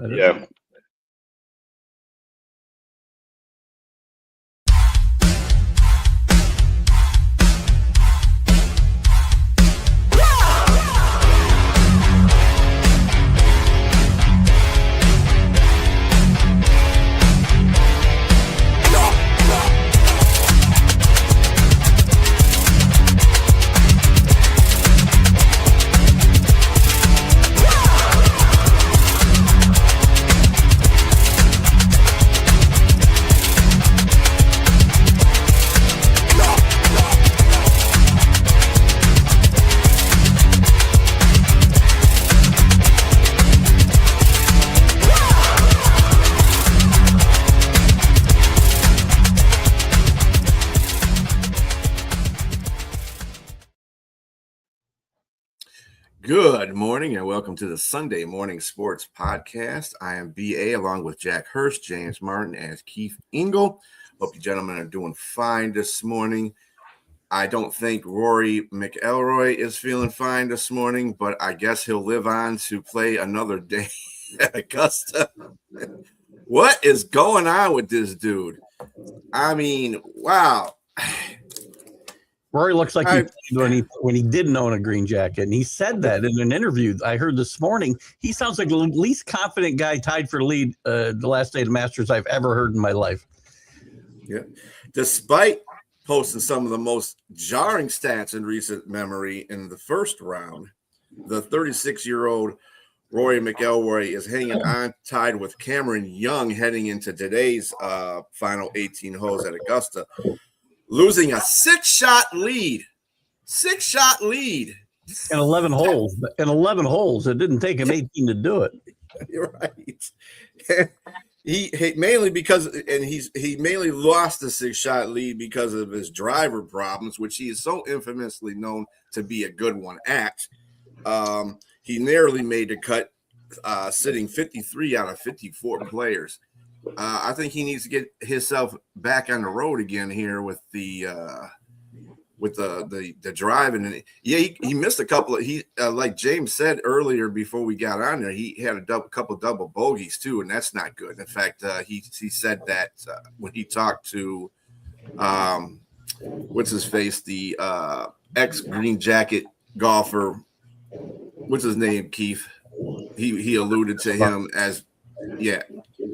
Yeah. Good morning and welcome to the Sunday Morning Sports Podcast. I am BA along with Jack Hurst, James Martin, and Keith Engel. Hope you gentlemen are doing fine this morning. I don't think Rory McIlroy is feeling fine this morning, but I guess he'll live on to play another day at Augusta. What is going on with this dude? I mean, wow. Rory looks like when he didn't own a green jacket, and he said that in an interview I heard this morning. He sounds like the least confident guy tied for lead the last day of the Masters I've ever heard in my life. Yeah, despite posting some of the most jarring stats in recent memory in the first round, the 36-year-old Rory McIlroy is hanging on tied with Cameron Young heading into today's final 18 holes at Augusta, losing a 6-shot lead. 6-shot lead. In 11 holes. In 11 holes. It didn't take him 18 to do it. You're right. He mainly he mainly lost the 6-shot lead because of his driver problems, which he is so infamously known to be a good one at. He narrowly made the cut, sitting 53 out of 54 players. I think he needs to get himself back on the road again here with the driving. And yeah, he missed a couple of like James said earlier before we got on there, he had a couple double bogeys too, and that's not good. In fact, he said that when he talked to what's his face, the ex green jacket golfer, what's his name, Keith? He alluded to him as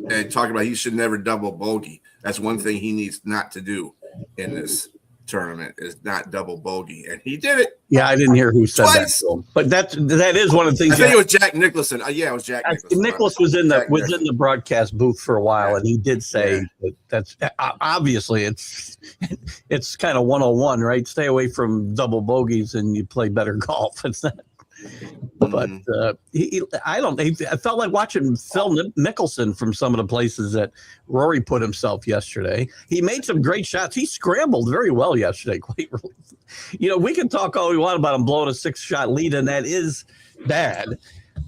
and talking about he should never double bogey. That's one thing he needs not to do in this tournament is not double bogey, and he did it. Yeah, I didn't hear who said twice. That, but that is one of the things. I think it was Jack Nicholson. Yeah, it was Jack Nicholson. Nicklaus was in the broadcast booth for a while, and he did say that's obviously it's kind of 101, right? Stay away from double bogeys, and you play better golf. It's not. But I felt like watching Phil Mickelson from some of the places that Rory put himself yesterday. He made some great shots. He scrambled very well yesterday. We can talk all we want about him blowing a 6-shot lead, and that is bad.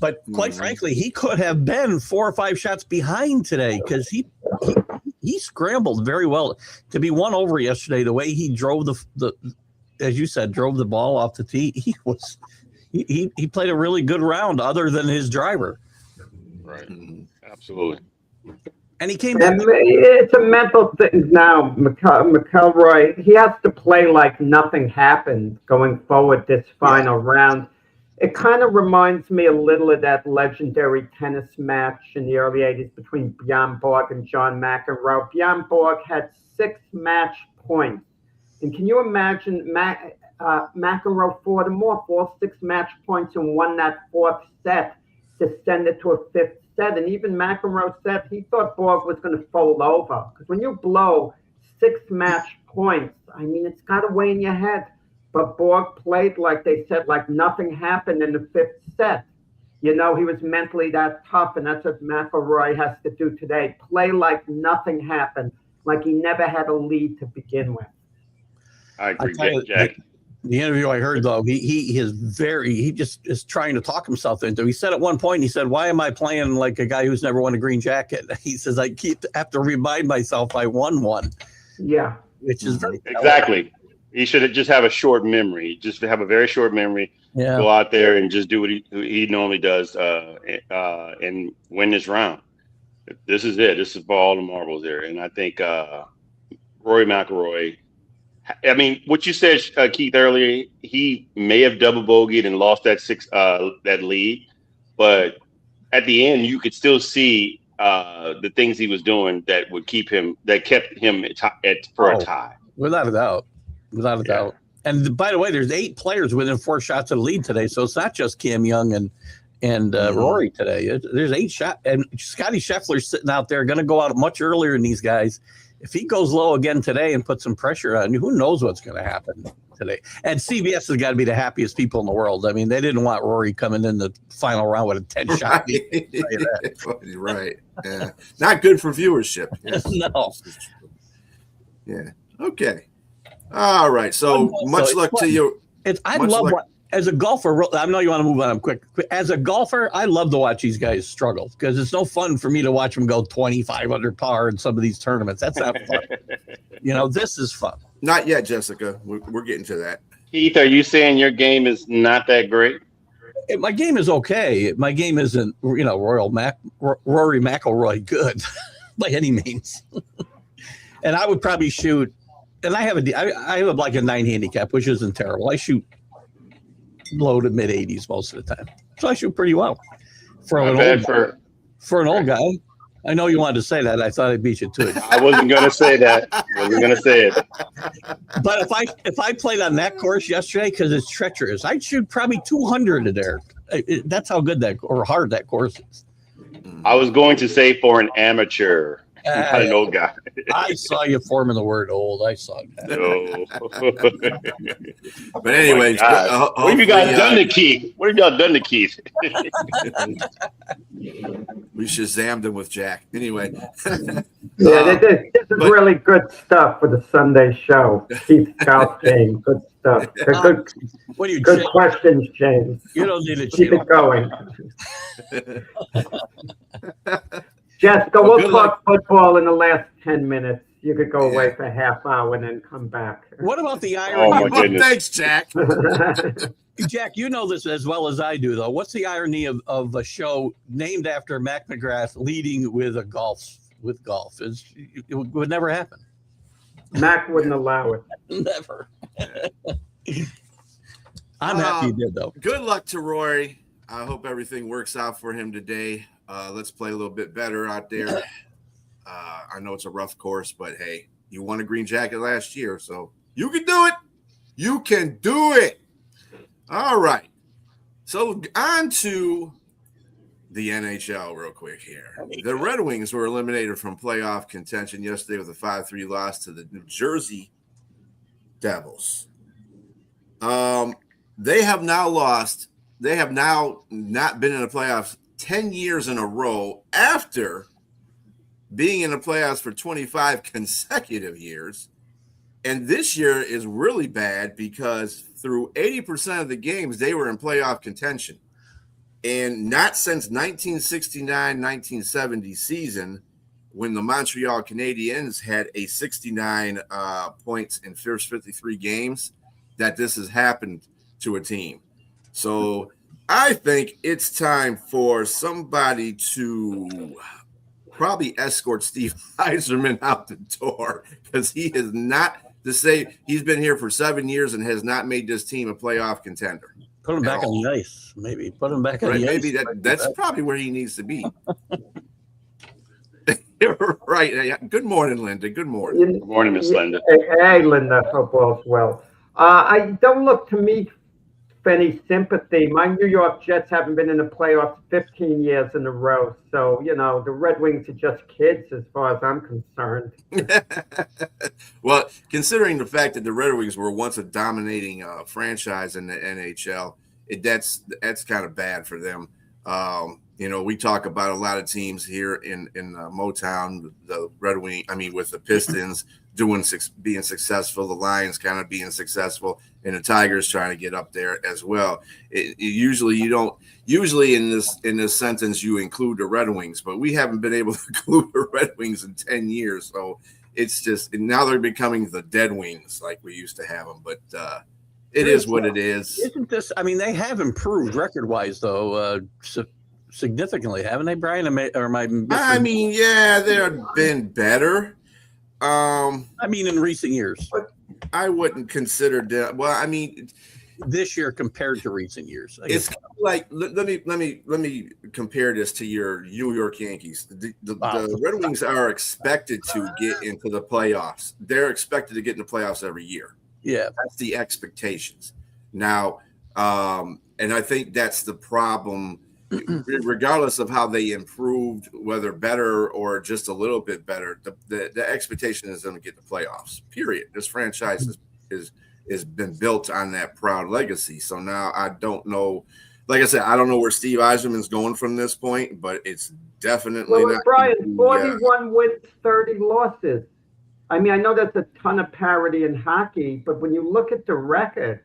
But quite frankly, he could have been 4 or 5 shots behind today because he scrambled very well to be one over yesterday. The way he drove the as you said, drove the ball off the tee, He played a really good round other than his driver. Right. Absolutely. And he came back. It's a mental thing now. McIlroy, he has to play like nothing happened going forward this final round. It kind of reminds me a little of that legendary tennis match in the early 80s between Bjorn Borg and John McEnroe. Bjorn Borg had 6 match points. And can you imagine McEnroe fought him off all 6 match points and won that 4th set to send it to a 5th set. And even McEnroe said he thought Borg was going to fold over. Because when you blow 6 match points, I mean, it's got to weigh in your head. But Borg played, like they said, like nothing happened in the 5th set. He was mentally that tough, and that's what McIlroy has to do today. Play like nothing happened, like he never had a lead to begin with. I agree, Jack. The interview I heard, though, he just is trying to talk himself into. He said at one point, he said, "Why am I playing like a guy who's never won a green jacket?" He says, "I have to remind myself I won one." Yeah, which is very exactly. He should just have a short memory. Just have a very short memory. go out there and just do what he normally does and win this round. This is it. This is for all the marbles there. And I think Rory McIlroy, I mean, what you said, Keith, earlier, he may have double bogeyed and lost that lead, but at the end, you could still see the things he was doing that kept him for a tie. Without a doubt. Without a doubt. And by the way, there's 8 players within 4 shots of the lead today, so it's not just Cam Young and Rory today. There's 8 shots, and Scotty Scheffler's sitting out there, going to go out much earlier than these guys. If he goes low again today and puts some pressure on you, who knows what's going to happen today? And CBS has got to be the happiest people in the world. I mean, they didn't want Rory coming in the final round with a 10-shot lead. Right. Yeah. Not good for viewership. Yes. No. Yeah. Okay. All right. So much luck to you. As a golfer, I know you want to move on quick. As a golfer, I love to watch these guys struggle because it's no fun for me to watch them go 25 under par in some of these tournaments. That's not fun. This is fun. Not yet, Jessica. We're getting to that. Keith, are you saying your game is not that great? My game is okay. My game isn't, Rory McIlroy good by any means. And I would probably shoot, and I have like a 9 handicap, which isn't terrible. I shoot low to mid 80s most of the time, so I shoot pretty well for an old guy. I know you wanted to say that. I thought I beat you to it. I wasn't going to say that. But if I played on that course yesterday, because it's treacherous, I'd shoot probably 200 in there. That's how good or hard that course is. I was going to say for an amateur. Not an old guy. I saw you forming the word old. I saw that. No. But anyway, what have you guys done to Keith? What have y'all done to Keith? We shazammed him with Jack. Anyway. This is really good stuff for the Sunday show. Keith Scout, James. Good stuff. Good questions, James. You don't need to keep it going. Jessica, we'll talk football in the last 10 minutes. You could go away for a half hour and then come back. What about the irony? Oh, my goodness. Thanks, Jack. Jack, you know this as well as I do, though. What's the irony of a show named after Mac McGrath leading with golf? It would never happen. Mac wouldn't allow it. Never. I'm happy you did, though. Good luck to Rory. I hope everything works out for him today. Let's play a little bit better out there. I know it's a rough course, but hey, you won a green jacket last year, so you can do it. You can do it. All right. So on to the NHL real quick here. The Red Wings were eliminated from playoff contention yesterday with a 5-3 loss to the New Jersey Devils. They have now lost. They have now not been in the playoffs 10 years in a row after being in the playoffs for 25 consecutive years. And this year is really bad because through 80% of the games, they were in playoff contention. And not since 1969-1970 season, when the Montreal Canadiens had a 69 points in first 53 games, that this has happened to a team. So I think it's time for somebody to probably escort Steve Yzerman out the door, because he is not to say he's been here for 7 years and has not made this team a playoff contender. Put him back on the ice, maybe. Put him back on the ice. Maybe that's probably where he needs to be. Right. Good morning, Linda. Good morning. Good morning, Miss Linda. Hey, Linda. Hope all's well. I don't look to me for any sympathy. My New York Jets haven't been in the playoffs 15 years in a row. So, the Red Wings are just kids as far as I'm concerned. Well, considering the fact that the Red Wings were once a dominating franchise in the NHL, that's kind of bad for them. We talk about a lot of teams here in Motown, the Red Wing, with the Pistons being successful, the Lions kind of being successful, and the Tigers trying to get up there as well. Usually in this sentence you include the Red Wings, but we haven't been able to include the Red Wings in 10 years. So it's just, and now they're becoming the Dead Wings like we used to have them. But It is what it is. Isn't this? I mean, they have improved record-wise, though, significantly, haven't they, Brian? Or am I missing? I mean, yeah, they've been better. I mean, in recent years. I wouldn't consider that. Well, I mean, this year compared to recent years, it's kind of like let me compare this to your New York Yankees. The Red Wings are expected to get into the playoffs. They're expected to get in the playoffs every year. Yeah, that's the expectations now, and I think that's the problem. Regardless of how they improved, whether better or just a little bit better, the expectation is them to get the playoffs. Period. This franchise is been built on that proud legacy. So now I don't know. Like I said, I don't know where Steve Yzerman's going from this point, but it's definitely not. Brian, 41 wins, 30 losses. I mean, I know that's a ton of parity in hockey, but when you look at the record,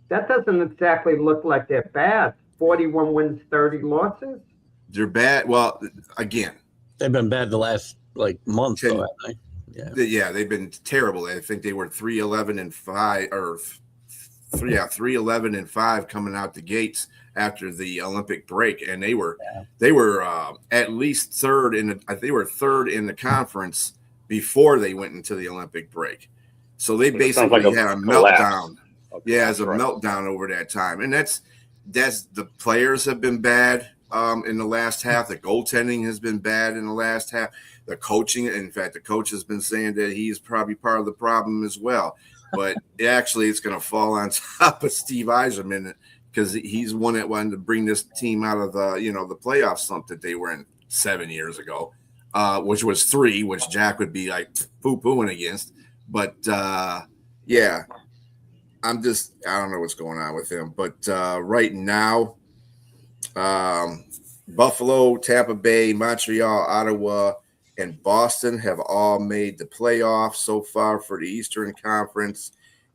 that doesn't exactly look like they're bad. 41 wins, 30 losses. They're bad. Well, again, they've been bad the last month. Yeah, they've been terrible. I think they were 3-11-5 or 3-11-5 coming out the gates after the Olympic break, and they were at least third in the conference before they went into the Olympic break. So they basically had a meltdown. Yeah, it's a meltdown over that time, and that's the players have been bad in the last half. The goaltending has been bad in the last half. The coaching, in fact, the coach has been saying that he's probably part of the problem as well. But actually, it's going to fall on top of Steve Yzerman because he's one that wanted to bring this team out of the playoff slump that they were in 7 years ago, which was 3, which Jack would be like poo-pooing against. But yeah. I don't know what's going on with him, but right now, Buffalo, Tampa Bay, Montreal, Ottawa, and Boston have all made the playoffs so far for the Eastern Conference,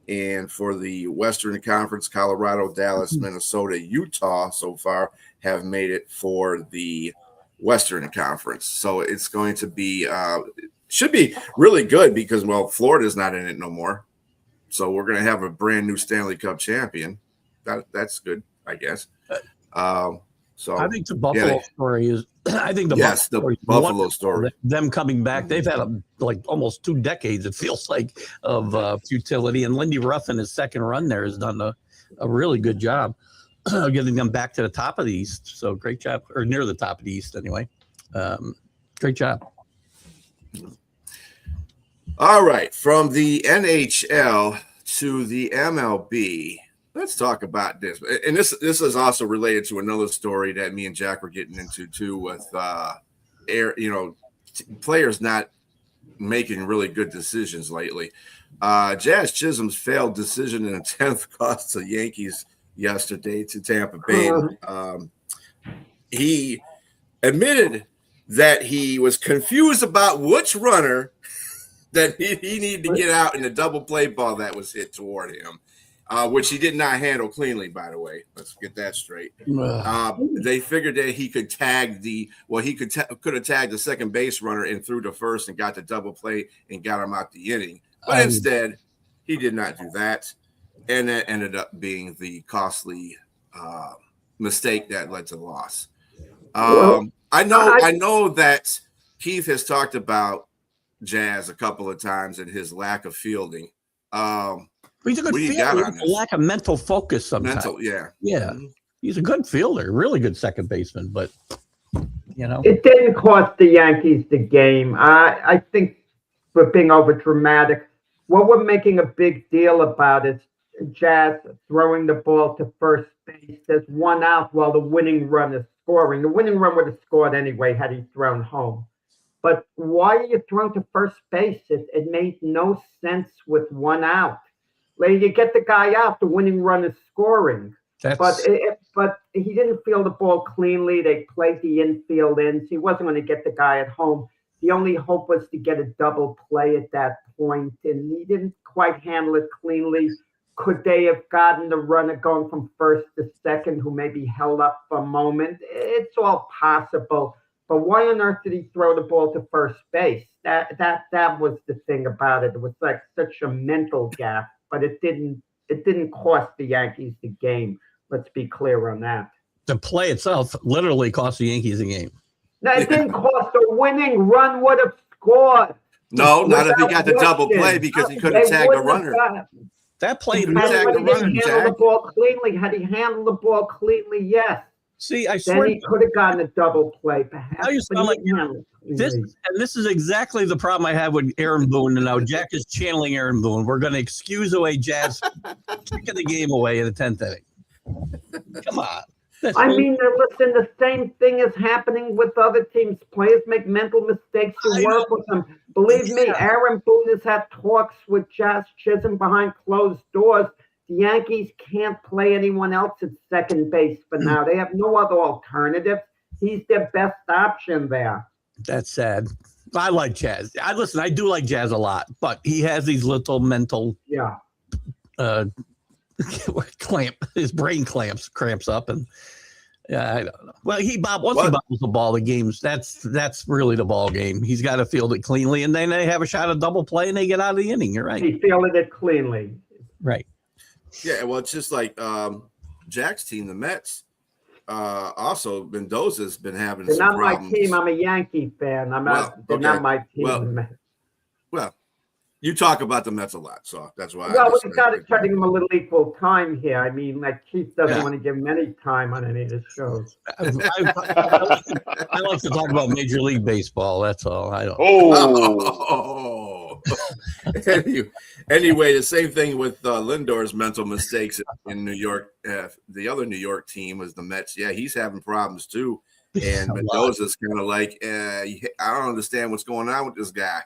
and for the Western Conference, Colorado, Dallas, Minnesota, Utah so far have made it for the Western Conference. So it's going to be should be really good because Florida's not in it no more. So we're going to have a brand new Stanley Cup champion. That's good, I guess. So I think the Buffalo story is. I think the Buffalo story. Them coming back, they've had almost 2 decades. It feels like of futility. And Lindy Ruff in his second run there has done a really good job getting them back to the top of the East. So great job, or near the top of the East anyway. Great job. All right, from the NHL to the MLB, let's talk about this. And this is also related to another story that me and Jack were getting into too, with players not making really good decisions lately. Jazz Chisholm's failed decision in the 10th cost the Yankees yesterday to Tampa Bay. He admitted that he was confused about which runner that he needed to get out in the double play ball that was hit toward him, which he did not handle cleanly, by the way. Let's get that straight. They figured that he could tag could have tagged the second base runner and threw to first and got the double play and got him out the inning. But instead, he did not do that, and that ended up being the costly mistake that led to the loss. I know that Keith has talked about Jazz a couple of times and his lack of fielding. He's a good fielder. A lack of mental focus sometimes. Yeah. Mm-hmm. He's a good fielder, really good second baseman, but it didn't cost the Yankees the game. I think we're being over dramatic. What we're making a big deal about is Jazz throwing the ball to first base. There's 1 out while the winning run is scoring. The winning run would have scored anyway had he thrown home. But why are you throwing to first base? It made no sense with 1 out. Like, you get the guy out, the winning run is scoring. But he didn't field the ball cleanly. They played the infield in, so he wasn't going to get the guy at home. The only hope was to get a double play at that point, and he didn't quite handle it cleanly. Could they have gotten the runner going from first to second who maybe held up for a moment? It's all possible. But why on earth did he throw the ball to first base? That was the thing about it. It was like such a mental gap, but it didn't It didn't cost the Yankees the game. Let's be clear on that. The play itself literally cost the Yankees a game. Now, it didn't cost. A winning run would have scored. No, not if he got the Without double question. play because he couldn't They tag the wouldn't have runner. got- That play, He couldn't tag the Had he runner, handled Jack. the ball cleanly, had he handled the ball cleanly, yes. see, I Then swear he could have gotten a double play, perhaps. Now you but sound he like didn't handle it this, cleanly. and this is exactly the problem I have with Aaron Boone. And now Jack is channeling Aaron Boone. We're going to excuse away Jazz kicking the game away in the 10th inning. Come on. I mean, listen, the same thing is happening with other teams. Players make mental mistakes. I You work with them. Believe me, Yeah. Aaron Boone has had talks with Jazz Chisholm behind closed doors. The Yankees can't play anyone else at second base for now. They have no other alternative. He's their best option there. That's sad. I like Jazz. I do like Jazz a lot, but he has these little mental Yeah. his brain cramps up, and yeah, I don't know. Well, once he bobbles the ball, the game's that's really the ball game. He's got to field it cleanly, and then they have a shot at double play, and they get out of the inning. You're right. He fielded it cleanly. Right. Yeah, well, it's just like Jack's team, the Mets. Also, Mendoza's been having They're some not my problems. team. I'm a Yankee fan. They're okay. not my team. Well, you talk about the Mets a lot, so that's why. Well, we got to try to give him a little equal time here. I mean, like Keith doesn't Yeah. want to give him any time on any of his shows. I like to talk about Major League Baseball. That's all. I don't. Oh. Anyway, the same thing with Lindor's mental mistakes in New York. The other New York team was the Mets. Yeah, he's having problems too. And A lot. Mendoza's kind of like, I don't understand what's going on with this guy.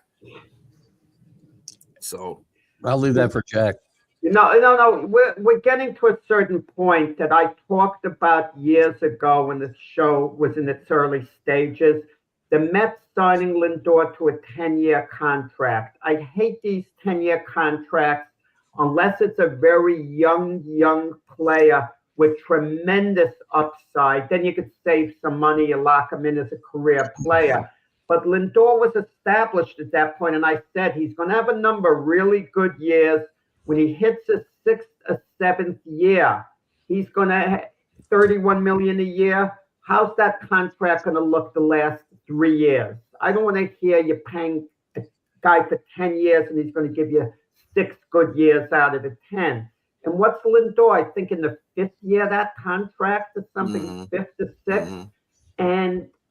So I'll leave that for Jack. No. We're getting to a certain point that I talked about years ago when the show was in its early stages. The Mets signing Lindor to a 10-year contract. I hate these 10-year contracts unless it's a very young player with tremendous upside. Then you could save some money and lock him in as a career player. But Lindor was established at that point, and I said he's going to have a number of really good years. When he hits a sixth or seventh year, he's going to have $31 million a year. How's that contract going to look the last 3 years? I don't want to hear you paying a guy for 10 years and he's going to give you 6 good years out of the 10. And what's Lindor? I think in the 5th year of that contract or something, 5th or 6th.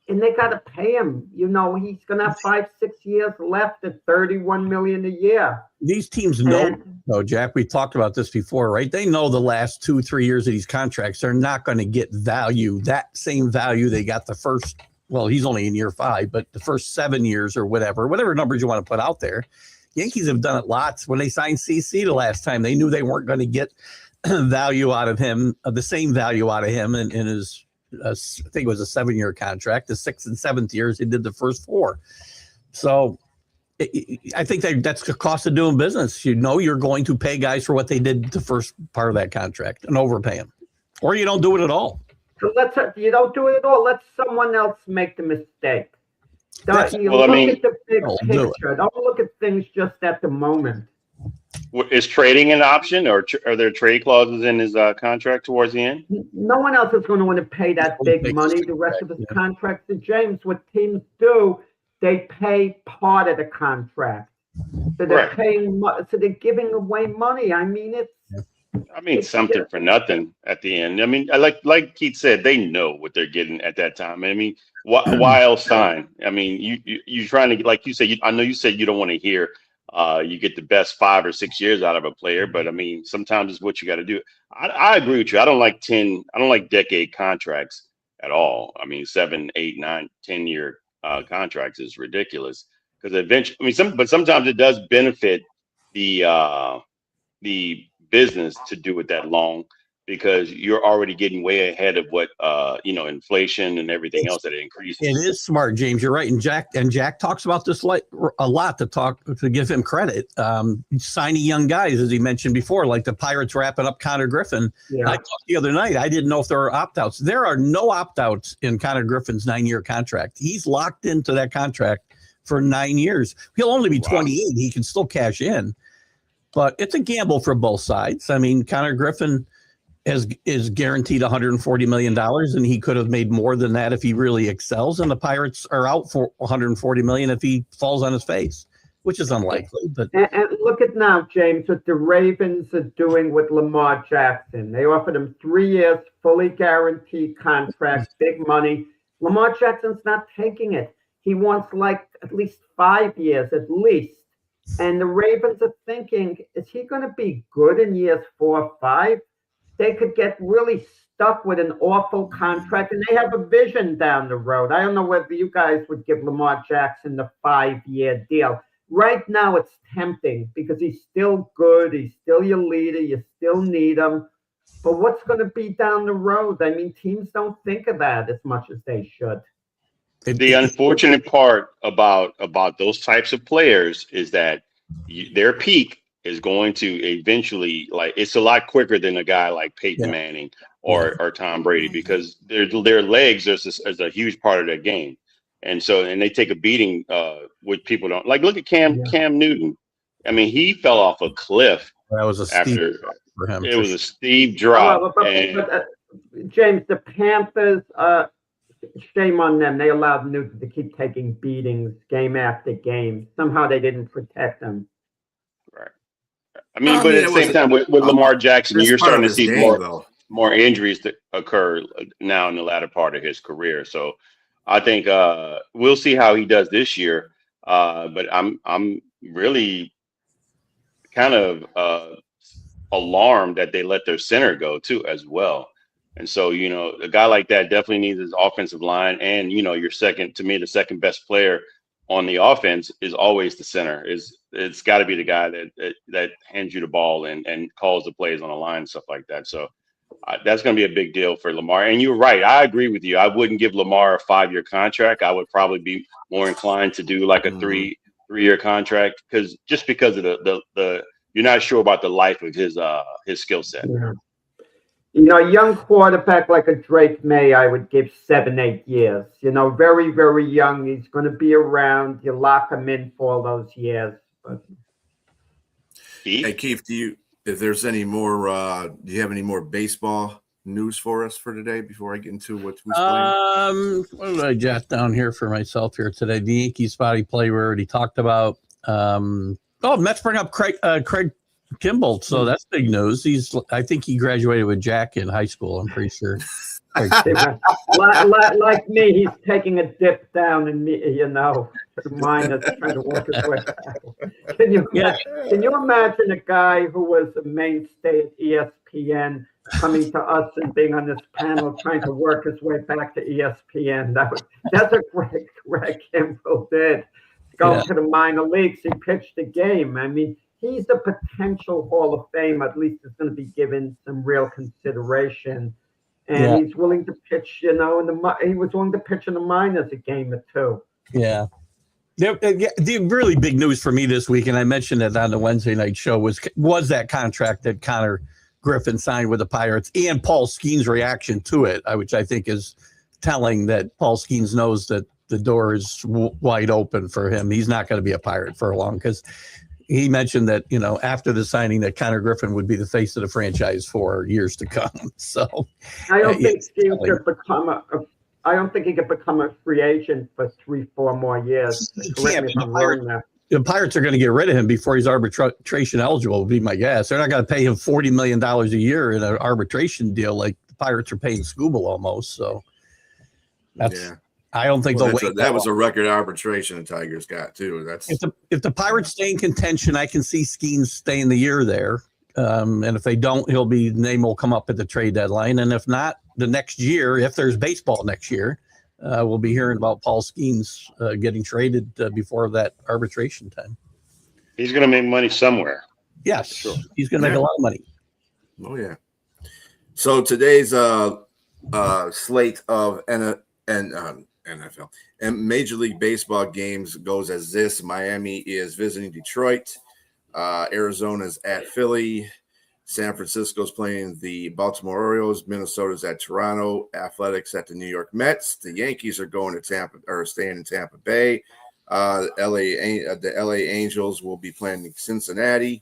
And they got to pay him. You know, he's going to have 5-6 years left at $31 million a year. These teams know, though, Jack. We talked about this before, right? They know the last 2-3 years of these contracts, they're not going to get value, that same value they got the first. Well, he's only in year 5, but the first 7 years or whatever numbers you want to put out there. Yankees have done it lots. When they signed CC the last time, they knew they weren't going to get value out of him, the same value out of him in his. I think it was a 7-year contract. The 6th and 7th years, he did the first 4. So I think that's the cost of doing business. You know, you're going to pay guys for what they did the first part of that contract and overpay them, or you don't do it at all. So you don't do it at all. Let someone else make the mistake. Look at the big picture. Don't look at things just at the moment. Is trading an option, or are there trade clauses in his contract towards the end? No one else is going to want to pay that big money. The rest of his contract to James. What teams do, they pay part of the contract. So they're paying. So they're giving away money. I mean, it's something for nothing at the end. I mean, like Keith said, they know what they're getting at that time. I mean, why else sign? I mean, you're trying to, like you said. I know you said you don't want to hear. You get the best 5 or 6 years out of a player, but I mean, sometimes it's what you got to do. I agree with you. I don't like decade contracts at all. I mean, 7, 8, 9, 10-year contracts is ridiculous because eventually, but sometimes it does benefit the business to do it that long because you're already getting way ahead of what inflation and everything else that it increases. It is smart, James. You're right, and Jack talks about this a lot to give him credit. Signing young guys, as he mentioned before, like the Pirates wrapping up Connor Griffin. Yeah. I talked the other night. I didn't know if there were opt-outs. There are no opt-outs in Connor Griffin's 9-year contract. He's locked into that contract for 9 years. He'll only be 28. He can still cash in. but it's a gamble for both sides. I mean, Connor Griffin is guaranteed $140 million, and he could have made more than that if he really excels. And the Pirates are out for $140 million if he falls on his face, which is unlikely. But and look at now, James, what the Ravens are doing with Lamar Jackson. They offered him 3 years, fully guaranteed contract, big money. Lamar Jackson's not taking it. He wants like at least 5 years, at least. And the Ravens are thinking, is he going to be good in years 4 or 5? They could get really stuck with an awful contract, and they have a vision down the road. I don't know whether you guys would give Lamar Jackson the 5-year deal. Right now, it's tempting because he's still good. He's still your leader. You still need him. But what's going to be down the road? I mean, teams don't think of that as much as they should. The unfortunate part about those types of players is that their peak is going to eventually, like, it's a lot quicker than a guy like Peyton Manning or Tom Brady, because their legs is a huge part of their game. And they take a beating, which people don't like. Look at Cam Newton. I mean, he fell off a cliff. That was a steep drop for him. It was a steep drop. James, the Panthers, shame on them. They allowed Newton to keep taking beatings game after game. Somehow they didn't protect him. Right. I mean, but at the same time, with Lamar Jackson, you're starting to see more injuries that occur now in the latter part of his career. So I think we'll see how he does this year. But I'm really kind of alarmed that they let their center go too as well. And so, a guy like that definitely needs his offensive line. And, your the second best player on the offense is always the center. It's got to be the guy that hands you the ball and calls the plays on the line and stuff like that. So that's going to be a big deal for Lamar. And you're right. I agree with you. I wouldn't give Lamar a 5-year contract. I would probably be more inclined to do like a three-year contract because of the you're not sure about the life of his skill set. Yeah. A young quarterback like a Drake May, I would give 7-8 years. Very, very young. He's going to be around. You lock him in for all those years. But... Hey, Keith, do you have any more baseball news for us for today before I get into who's playing? What did I jot down here for myself here today? The Yankees spotty play we already talked about. Mets bring up Craig Kimbrel, so that's big news. I think he graduated with Jack in high school. I'm pretty sure. like me, he's taking a dip down in mine is trying to work his way back. Can you imagine a guy who was a mainstay at ESPN coming to us and being on this panel trying to work his way back to ESPN? That's what Craig Kimbrel did. Go to the minor leagues. He pitched a game. I mean, he's a potential Hall of Fame. At least it's going to be given some real consideration. And he's willing to pitch, he was willing to pitch in the minors a game or two. Yeah. The really big news for me this week, and I mentioned it on the Wednesday night show, was that contract that Connor Griffin signed with the Pirates and Paul Skeens' reaction to it, which I think is telling that Paul Skeens knows that the door is wide open for him. He's not going to be a Pirate for long because he mentioned that, after the signing that Connor Griffin would be the face of the franchise for years to come. So I don't think Skeens could become I don't think he could become a free agent for 3-4 more years. The Pirates are going to get rid of him before he's arbitration eligible, would be my guess. They're not going to pay him $40 million a year in an arbitration deal like the Pirates are paying Scooble almost. So I don't think they'll wait. That was a record arbitration the Tigers got too. If the Pirates stay in contention, I can see Skeens staying the year there. And if they don't, name will come up at the trade deadline. And if not, the next year, if there's baseball next year, we'll be hearing about Paul Skeens getting traded before that arbitration time. He's going to make money somewhere. Yes, sure. He's going to make a lot of money. Oh yeah. So today's slate of NFL and Major League Baseball games goes as this: Miami is visiting Detroit. Arizona's at Philly. San Francisco's playing the Baltimore Orioles. Minnesota's at Toronto. Athletics at the New York Mets. The Yankees are going to Tampa or staying in Tampa Bay. The LA Angels will be playing Cincinnati.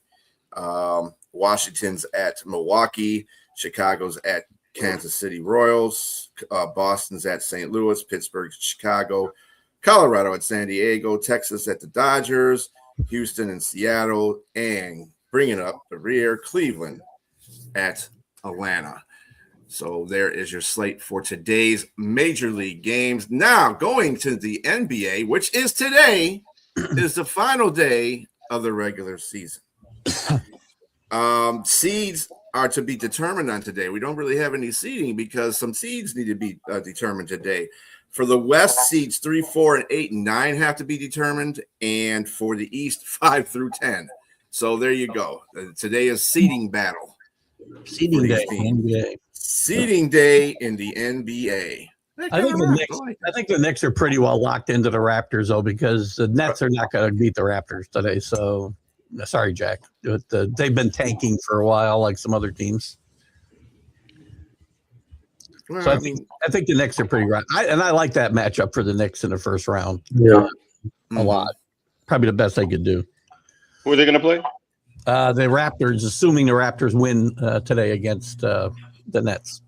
Washington's at Milwaukee. Chicago's at Kansas City Royals. Boston's at St. Louis. Pittsburgh's Chicago. Colorado at San Diego. Texas at the Dodgers. Houston and Seattle. And bringing up the rear, Cleveland at Atlanta. So there is your slate for today's Major League games. Now going to the NBA, which is today, is the final day of the regular season. Seeds are to be determined on today. We don't really have any seeding because some seeds need to be determined today. For the West, seeds 3, 4, and 8, and 9 have to be determined. And for the East, 5 through 10. So there you go. Today is seeding battle. Seeding day. NBA. Seeding day in the NBA. I think the Knicks are pretty well locked into the Raptors, though, because the Nets are not going to beat the Raptors today. So, sorry, Jack. They've been tanking for a while, like some other teams. So I think the Knicks are pretty right. I like that matchup for the Knicks in the first round. Yeah, a lot. Probably the best they could do. Who are they going to play? The Raptors, assuming the Raptors win today against the Nets.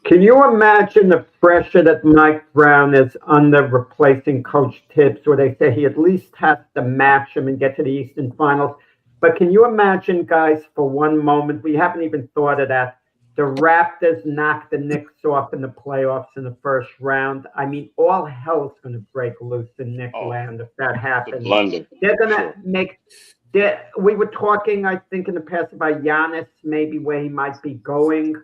Can you imagine the pressure that Mike Brown is under replacing Coach Tibbs, where they say he at least has to match him and get to the Eastern Finals? But can you imagine, guys, for one moment, we haven't even thought of that, the Raptors knock the Knicks off in the playoffs in the first round? I mean, all hell's going to break loose in Knick land if that happens. London. They're going to make... We were talking, I think, in the past about Giannis, maybe where he might be going.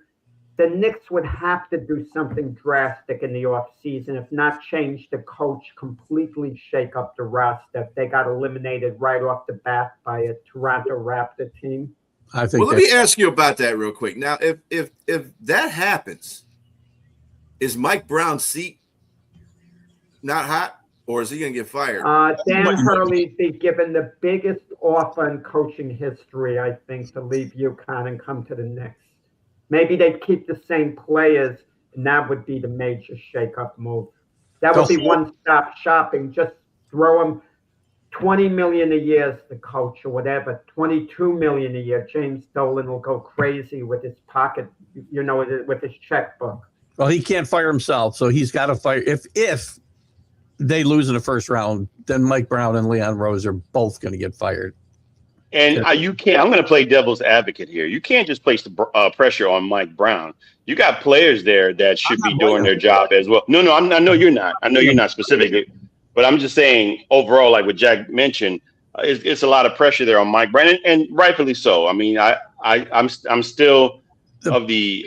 The Knicks would have to do something drastic in the offseason, if not change the coach, completely shake up the roster if they got eliminated right off the bat by a Toronto Raptor team. I think. Well, let me ask you about that real quick. Now, if that happens, is Mike Brown's seat not hot, or is he going to get fired? Dan Hurley'd be given the biggest offer in coaching history, I think, to leave UConn and come to the Knicks. Maybe they'd keep the same players, and that would be the major shake-up move. That would be one-stop shopping. Just throw him $20 million a year as the coach or whatever, $22 million a year. James Dolan will go crazy with his pocket, with his checkbook. Well, he can't fire himself, so he's got to fire. If they lose in the first round, then Mike Brown and Leon Rose are both going to get fired. And you can't. I'm going to play devil's advocate here. You can't just place the pressure on Mike Brown. You got players there that should be doing their job as well. No, I know you're not. I know you're not specifically, but I'm just saying overall, like what Jack mentioned, it's a lot of pressure there on Mike Brown, and rightfully so. I mean, I'm still of the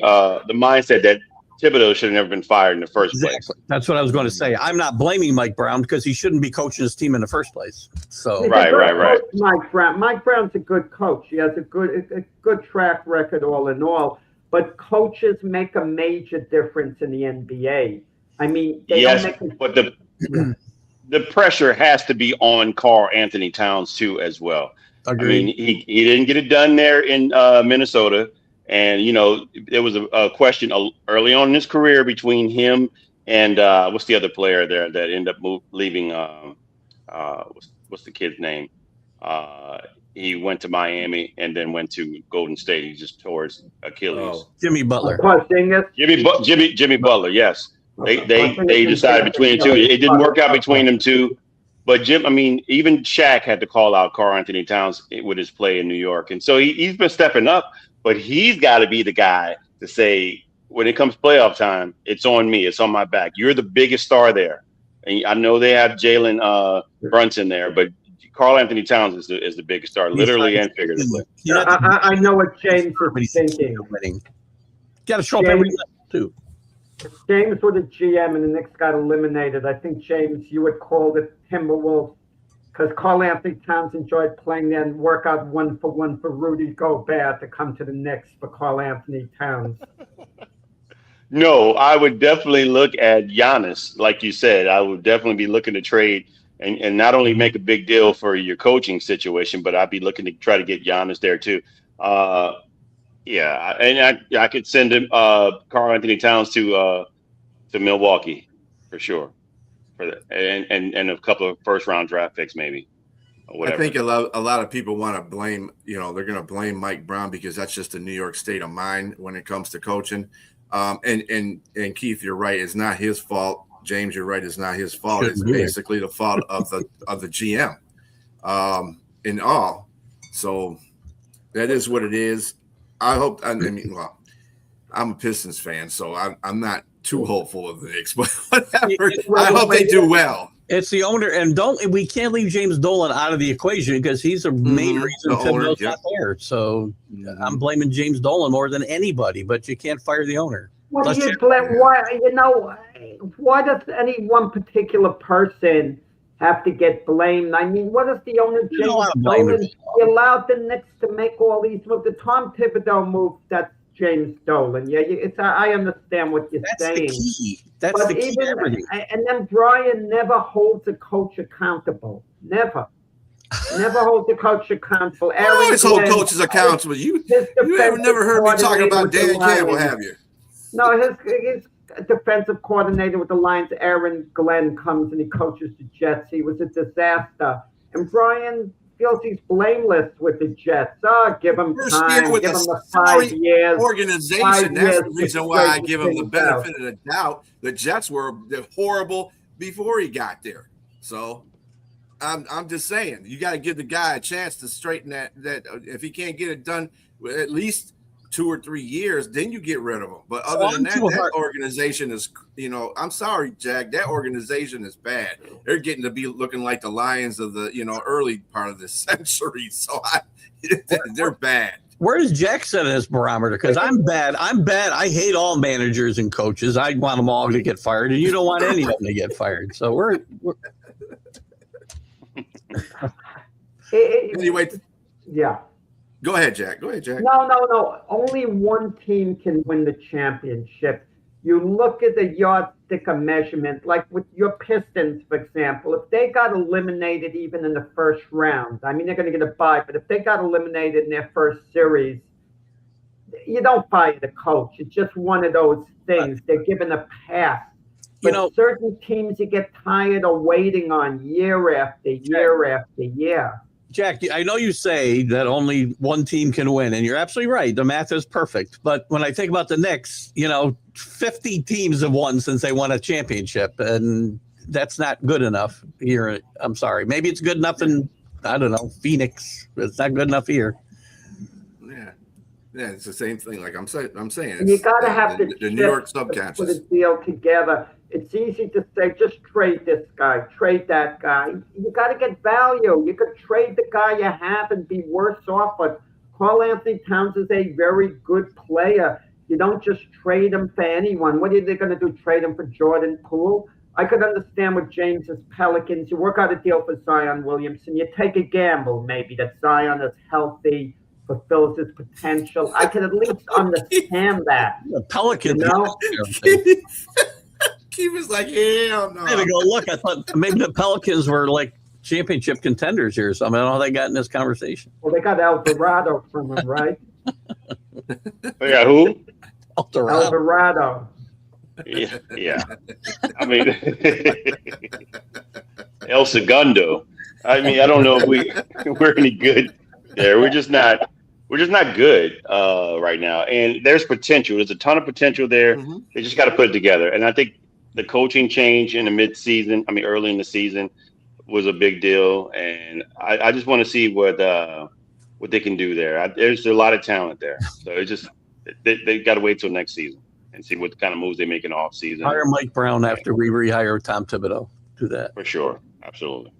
mindset that Thibodeau should have never been fired in the first place. That's what I was going to say. I'm not blaming Mike Brown because he shouldn't be coaching his team in the first place. So right. Mike Brown's a good coach. He has a good track record all in all. But coaches make a major difference in the NBA. I mean, but the pressure has to be on Karl Anthony Towns too as well. Agreed. I mean, he didn't get it done there in Minnesota. And, there was a question early on in his career between him and what's the other player there that ended up leaving? What's the kid's name? He went to Miami and then went to Golden State. He just tore his Achilles. Jimmy Butler. Jimmy Butler, yes. They decided between the two. It didn't work out between them two. But even Shaq had to call out Karl Anthony Towns with his play in New York. And so he's been stepping up. But he's got to be the guy to say, when it comes playoff time, it's on me. It's on my back. You're the biggest star there. And I know they have Jalen Brunson there, but Karl Anthony Towns is the biggest star, literally and figuratively. I know what James is thinking. Got to show up every night, too. James was a GM and the Knicks got eliminated. I think, James, you would call the Timberwolves, because Karl Anthony Towns enjoyed playing there and work out 1-for-1 for Rudy Gobert to come to the Knicks for Karl Anthony Towns. No, I would definitely look at Giannis. Like you said, I would definitely be looking to trade and not only make a big deal for your coaching situation, but I'd be looking to try to get Giannis there too. And I could send him Karl Anthony Towns to Milwaukee for sure. For that, and a couple of first round draft picks maybe. or whatever. I think a lot of people want to blame, they're going to blame Mike Brown because that's just a New York state of mind when it comes to coaching. And Keith, you're right. It's not his fault. James, you're right. It's not his fault. It's basically the fault of the GM in all. So that is what it is. I'm a Pistons fan, so I'm not too hopeful of the Knicks, but whatever. I hope they do well. It's the owner, and we can't leave James Dolan out of the equation because he's a main reason Thibodeau's not there. So I'm blaming James Dolan more than anybody, but you can't fire the owner. What do you blame? Why does any one particular person have to get blamed? I mean, what is the owner, James Dolan? He allowed the Knicks to make all these moves. The Tom Thibodeau move, that's James Dolan. Yeah, I understand what you're saying. The key. That's the key to everything. And then Brian never holds a coach accountable. Never holds a coach accountable. I always hold coaches accountable. You have never heard me talking about Dan Campbell, have you? No, his defensive coordinator with the Lions, Aaron Glenn, comes and he coaches the Jets. He was a disaster. And Brian feels he's blameless with the Jets. Give him time. Give him the 5 years. Organization. That's the reason why I give him the benefit of the doubt. The Jets were horrible before he got there. So I'm just saying, you got to give the guy a chance to straighten that. If he can't get it done, at least 2 or 3 years, then you get rid of him. But other than that organization is, I'm sorry, Jack, that organization is bad. They're getting to be looking like the Lions of the, early part of this century. So they're bad. Where does Jack set his barometer? Because I'm bad. I hate all managers and coaches. I want them all to get fired, and you don't want any of them to get fired. So we're anyway. Yeah. Go ahead, Jack. No. Only one team can win the championship. You look at the yardstick of measurement, like with your Pistons, for example. If they got eliminated even in the first round, I mean, they're going to get a bye, but if they got eliminated in their first series, you don't fire the coach. It's just one of those things. They're given a pass. But certain teams you get tired of waiting on year after year after year. Jack, I know you say that only one team can win, and you're absolutely right. The math is perfect. But when I think about the Knicks, 50 teams have won since they won a championship, and that's not good enough here. I'm sorry. Maybe it's good enough in, I don't know, Phoenix, but it's not good enough here. Yeah, it's the same thing. Like I'm saying, you got to have the New York subconscious. Put a deal together. It's easy to say, just trade this guy, trade that guy. You got to get value. You could trade the guy you have and be worse off. But Karl Anthony Towns is a very good player. You don't just trade him for anyone. What are they going to do? Trade him for Jordan Poole? I could understand with James's Pelicans. You work out a deal for Zion Williamson. You take a gamble, maybe, that Zion is healthy, fulfills his potential. I can at least understand that. The Pelicans. He was like, hell no. I had to go look. I thought maybe the Pelicans were like championship contenders here or something. I don't know how they got in this conversation. Well, they got Alvarado from him, right? They got who? Alvarado. Yeah. I mean, El Segundo. I mean, I don't know if we're any good there. We're just not good right now. And there's potential. There's a ton of potential there. Mm-hmm. They just got to put it together. And I think the coaching change in the early in the season was a big deal. And I just want to see what they can do there. There's a lot of talent there. So it's just, they got to wait till next season and see what kind of moves they make in the off season. Hire Mike Brown after we rehire Tom Thibodeau. Do that. For sure. Absolutely.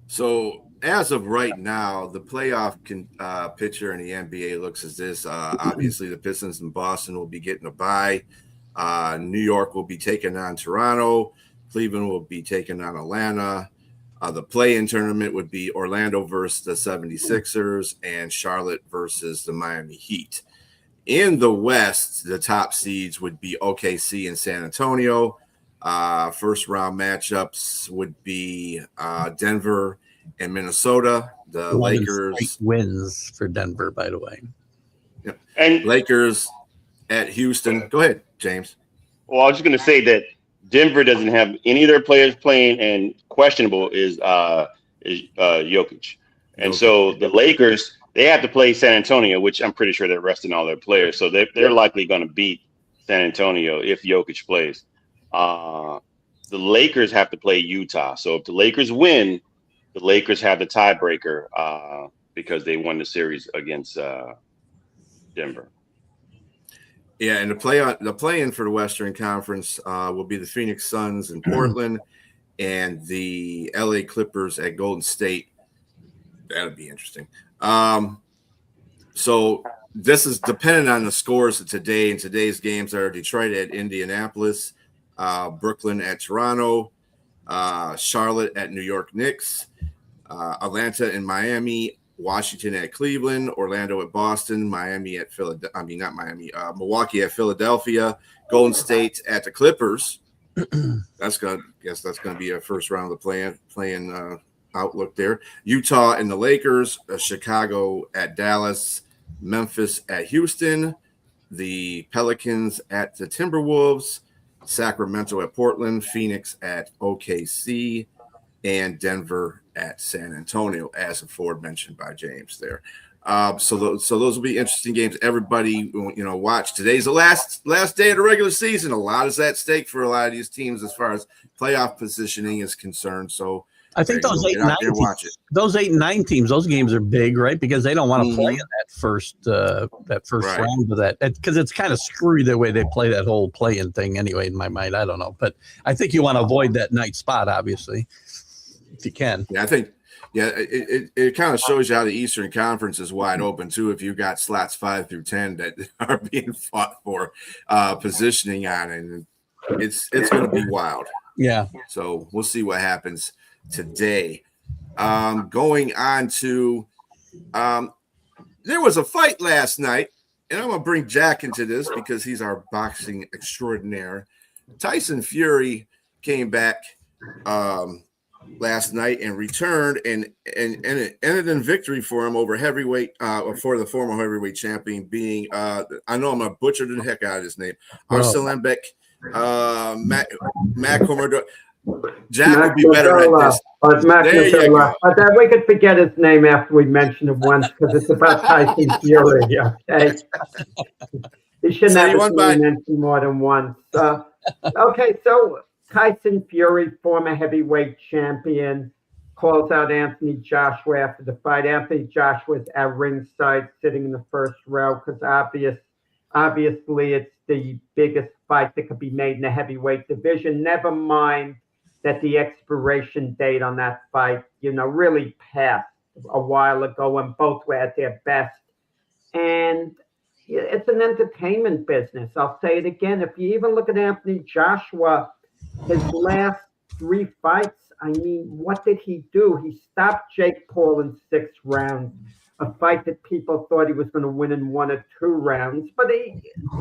So as of right now, the playoff picture in the NBA looks as this. Obviously, the Pistons and Boston will be getting a bye. New York will be taking on Toronto. Cleveland will be taking on Atlanta. The play-in tournament would be Orlando versus the 76ers and Charlotte versus the Miami Heat. In the West, the top seeds would be OKC and San Antonio. First round matchups would be Denver and Minnesota. The Lakers wins for Denver, by the way. Yep. And Lakers at Houston. Go ahead, James. Well, I was just going to say that Denver doesn't have any of their players playing, and questionable is is Jokic. And so the Lakers, they have to play San Antonio, which I'm pretty sure they're resting all their players. So they're likely going to beat San Antonio if Jokic plays. The Lakers have to play Utah. So if the Lakers win, the Lakers have the tiebreaker because they won the series against Denver. Yeah, and the play-in for the Western Conference will be the Phoenix Suns in Portland and the LA Clippers at Golden State. That'll be interesting. So this is dependent on the scores of today, and today's games are Detroit at Indianapolis, Brooklyn at Toronto, Charlotte at New York Knicks, Atlanta and Miami, Washington at Cleveland, Orlando at Boston, Milwaukee at Philadelphia, Golden State at the Clippers. That's gonna be a first round of the playing outlook there. Utah and the Lakers, Chicago at Dallas, Memphis at Houston, the Pelicans at the Timberwolves, Sacramento at Portland, Phoenix at OKC, and Denver at San Antonio, as aforementioned by James there. So those will be interesting games. Everybody, watch. Today's the last day of the regular season. A lot is at stake for a lot of these teams as far as playoff positioning is concerned. So I think those 8 and 9 teams, those games are big, right? Because they don't want to play in that first right. round of that, because it's kind of screwy the way they play that whole play-in thing. Anyway, in my mind, I don't know, but I think you want to avoid that night spot, obviously, if you can. Yeah, I think. Yeah, it kind of shows you how the Eastern Conference is wide open too. If you've got slots 5 through 10 that are being fought for positioning on, and it's going to be wild. Yeah. So we'll see what happens today. Going on to, there was a fight last night, and I'm going to bring Jack into this because he's our boxing extraordinaire. Tyson Fury came back last night and returned, and it ended in victory for him over heavyweight, for the former heavyweight champion, being I know I'm gonna butcher the heck out of his name, Arslanbek Magomedov. Jack will be better at this. There you go. But we could forget his name after we mention it once because it's about Tyson Fury. Okay, he shouldn't have to be mentioned more than once. Okay, so Tyson Fury, former heavyweight champion, calls out Anthony Joshua after the fight. Anthony Joshua is at ringside, sitting in the first row because obviously it's the biggest fight that could be made in the heavyweight division. Never mind that the expiration date on that fight, really passed a while ago when both were at their best. And it's an entertainment business. I'll say it again. If you even look at Anthony Joshua, his last 3 fights, I mean, what did he do? He stopped Jake Paul in 6 rounds, a fight that people thought he was going to win in 1 or 2 rounds. But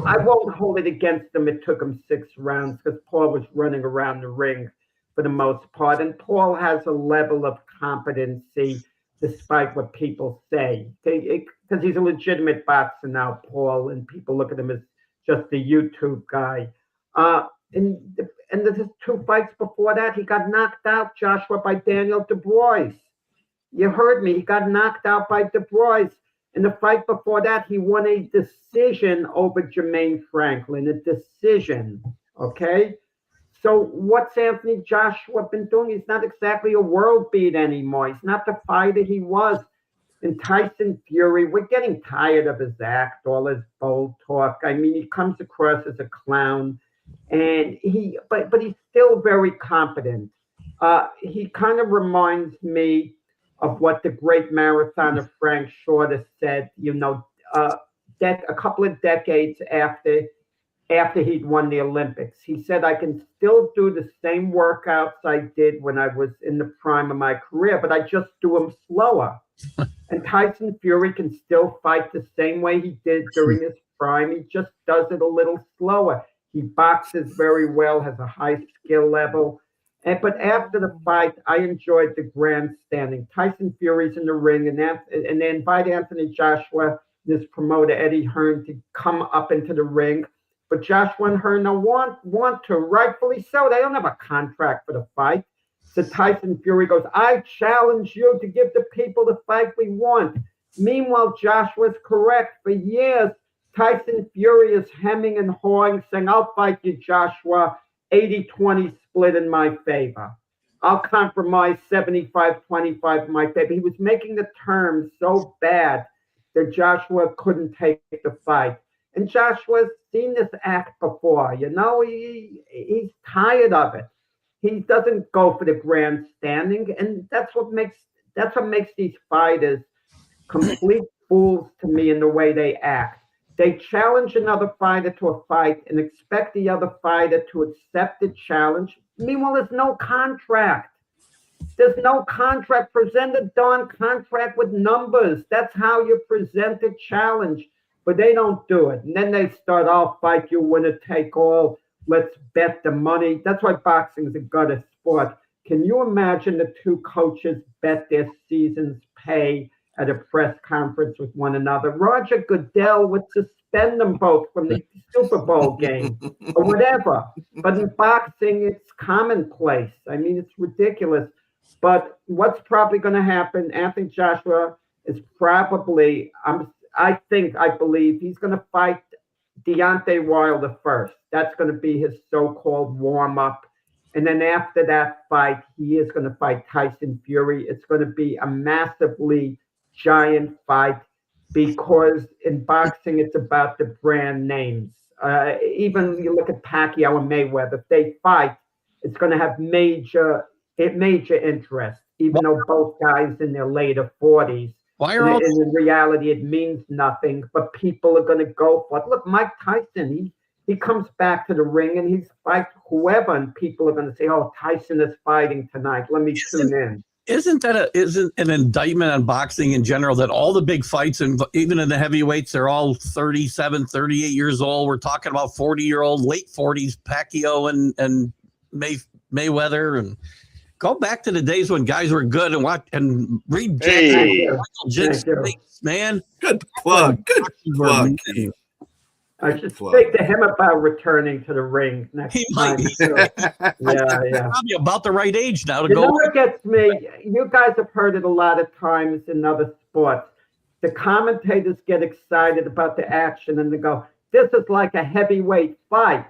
I won't hold it against him. It took him 6 rounds because Paul was running around the ring for the most part. And Paul has a level of competency, despite what people say. Because he's a legitimate boxer now, Paul, and people look at him as just a YouTube guy. And the 2 fights before that, he got knocked out, Joshua, by Daniel Dubois. You heard me. He got knocked out by Dubois. In the fight before that, he won a decision over Jermaine Franklin, a decision, okay? So what's Anthony Joshua been doing? He's not exactly a world beat anymore. He's not the fighter he was. And Tyson Fury, we're getting tired of his act, all his bold talk. I mean, he comes across as a clown. And but he's still very competent. He kind of reminds me of what the great marathoner Frank Shorter said, a couple of decades after he'd won the Olympics. He said, I can still do the same workouts I did when I was in the prime of my career, but I just do them slower. And Tyson Fury can still fight the same way he did during his prime. He just does it a little slower. He boxes very well, has a high skill level. But after the fight, I enjoyed the grandstanding. Tyson Fury's in the ring, and they invite Anthony Joshua, this promoter, Eddie Hearn, to come up into the ring. But Joshua and Hearn don't want to, rightfully so. They don't have a contract for the fight. So Tyson Fury goes, I challenge you to give the people the fight we want. Meanwhile, Joshua's correct. For years, Tyson Fury is hemming and hawing, saying, I'll fight you, Joshua. 80-20 split in my favor. I'll compromise 75-25 in my favor. He was making the terms so bad that Joshua couldn't take the fight. And Joshua's seen this act before. He's tired of it. He doesn't go for the grandstanding, and that's what makes these fighters complete fools to me in the way they act. They challenge another fighter to a fight and expect the other fighter to accept the challenge. Meanwhile, there's no contract. There's no contract. Present a darn contract with numbers. That's how you present a challenge. But they don't do it. And then they start, I'll fight you, winner take all. Let's bet the money. That's why boxing is a gutter sport. Can you imagine the two coaches bet their season's pay at a press conference with one another? Roger Goodell would suspend them both from the Super Bowl game or whatever. But in boxing, it's commonplace. I mean, it's ridiculous. But what's probably going to happen, Anthony Joshua is probably, I believe he's going to fight Deontay Wilder first. That's going to be his so-called warm-up. And then after that fight, he is going to fight Tyson Fury. It's going to be a massively giant fight because in boxing, it's about the brand names. Even you look at Pacquiao and Mayweather, if they fight, it's going to have major interest, even though both guys in their later 40s. And in reality, it means nothing, but people are going to go for it. Look, Mike Tyson, he comes back to the ring and he's fight whoever, and people are going to say, oh, Tyson is fighting tonight. Let me tune in. Isn't an indictment on boxing in general that all the big fights, and even in the heavyweights, they're all 37, 38 years old. We're talking about 40-year-old, late 40s, Pacquiao and Mayweather, and go back to the days when guys were good and watch and read Jackson, man. Good plug. Good plug. I should speak to him about returning to the ring next time. Yeah. Probably about the right age now to go. You know what gets me? You guys have heard it a lot of times in other sports. The commentators get excited about the action and they go, this is like a heavyweight fight.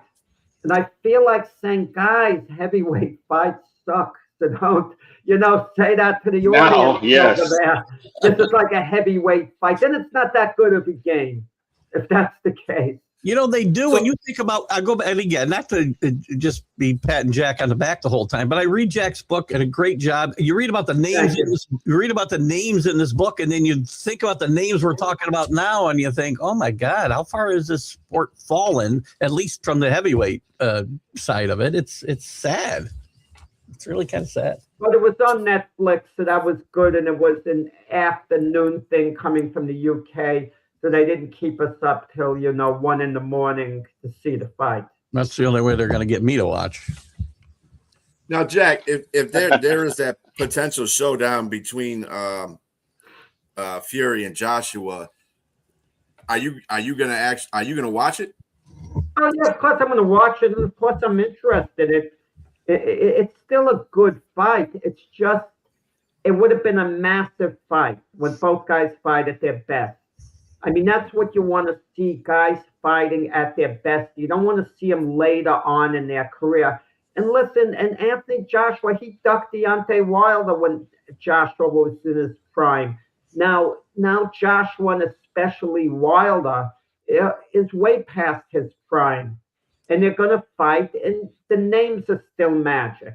And I feel like saying, guys, heavyweight fights suck. So don't, say that to the audience. Yes. This is like a heavyweight fight. Then it's not that good of a game, if that's the case. They do. When you think about, I go back, and again, not to just be patting Jack on the back the whole time, but I read Jack's book and a great job. You read about the names. You read about the names in this book, and then you think about the names we're talking about now, and you think, oh my God, how far has this sport fallen? At least from the heavyweight side of it, it's sad. It's really kind of sad. But it was on Netflix, so that was good, and it was an afternoon thing coming from the UK. So they didn't keep us up till 1 in the morning to see the fight. That's the only way they're going to get me to watch. Now, Jack, if there is that potential showdown between Fury and Joshua, are you gonna watch it? Oh yeah, of course I'm gonna watch it, and of course I'm interested. It's still a good fight. It's just it would have been a massive fight when both guys fight at their best. I mean, that's what you want to see, guys fighting at their best. You don't want to see them later on in their career. And listen, and Anthony Joshua, he ducked Deontay Wilder when Joshua was in his prime. Now Joshua, and especially Wilder, is way past his prime. And they're going to fight, and the names are still magic.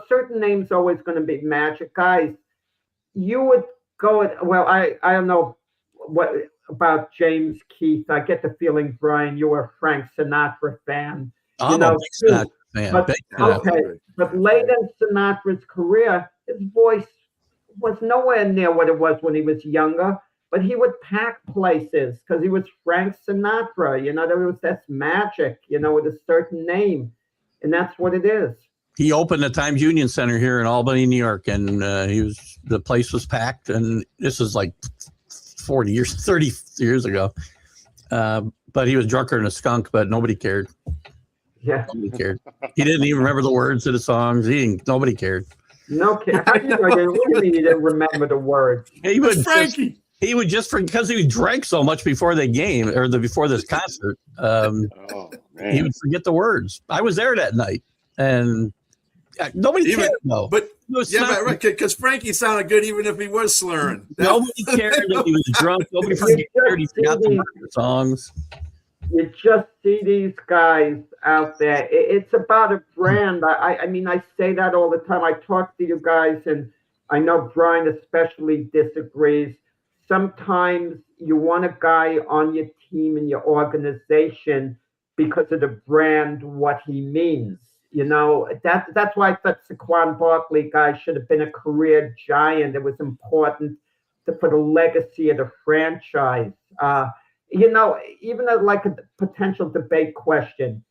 Certain names are always going to be magic. Guys, you would go at, well, I don't know what about James Keith. I get the feeling, Brian, you were a Frank Sinatra fan. I'm a big Sinatra fan. But late in Sinatra's career, his voice was nowhere near what it was when he was younger. But he would pack places because he was Frank Sinatra. There was this magic, with a certain name. And that's what it is. He opened the Times Union Center here in Albany, New York, and the place was packed. And this is like 30 years ago. But he was drunker than a skunk, but nobody cared. Yeah. Nobody cared. He didn't even remember the words of the songs. Nobody cared. No kidding. How do you know? What do you mean you didn't remember the words? He would Frankie. He would just because he drank so much before the game or before this concert. Oh, He man. would forget the words. I was there that night, and nobody cared though. But It was yeah, not- right, because Frankie sounded good even if he was slurring. Nobody cared that he was drunk. Nobody cared he forgot the songs. You just see these guys out there. It's about a brand. I mean, I say that all the time. I talk to you guys, and I know Brian especially disagrees. Sometimes you want a guy on your team and your organization because of the brand, what he means. You know, that's why I thought Saquon Barkley guy should have been a career Giant. It was important for the legacy of the franchise. You know, even like a potential debate question,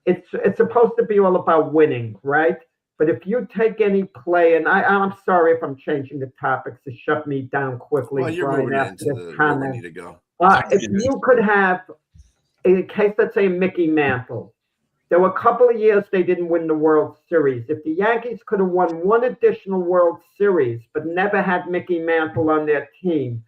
it's supposed to be all about winning, right? But if you take any play, and I'm sorry if I'm changing the topics to shut me down quickly, Well, you're Brian, moving after into this where we comment. need to go. If you could have, in case, let's say, Mickey Mantle, there were a couple of years they didn't win the World Series. If the Yankees could have won one additional World Series, but never had Mickey Mantle on their team,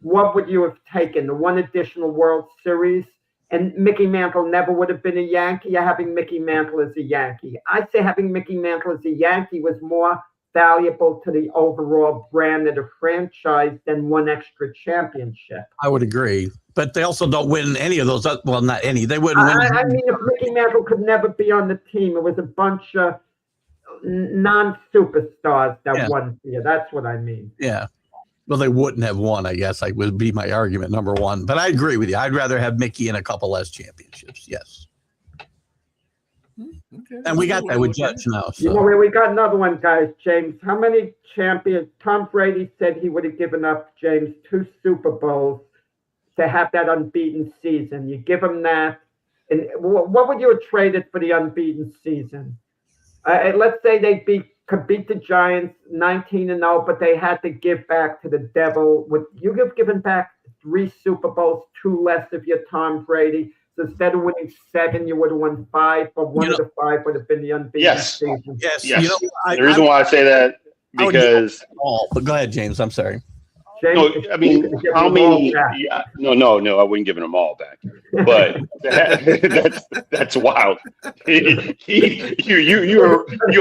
what would you have taken? The one additional World Series? And Mickey Mantle never would have been a Yankee, or having Mickey Mantle as a Yankee? I'd say having Mickey Mantle as a Yankee was more valuable to the overall brand of the franchise than one extra championship. I would agree, but they also don't win any of those. Well, not any. They wouldn't win. I mean, if Mickey Mantle could never be on the team, it was a bunch of non-superstars that won for you. That's what I mean. Yeah. Well, they wouldn't have won, I guess. Would be my argument, number one. But I agree with you. I'd rather have Mickey in a couple less championships. Yes. Okay. And we got that with Jets now. You know, So we got another one, guys. James, how many champions? Tom Brady said he would have given up, James, 2 Super Bowls to have that unbeaten season. You give him that. And what would you have traded for the unbeaten season? Let's say they could beat the Giants 19-0, but they had to give back to the devil. Would you have given back 3 Super Bowls, 2 less if you're Tom Brady? So instead of winning 7, you would have won 5, but one of the 5 would have been the unbeaten season. yes. Yes. You know, The reason why I say that, I would give because all. But go ahead, James. I'm sorry. James, no, I mean, how many? Yeah. Yeah, no, I wouldn't give them all back. But that's wild. You're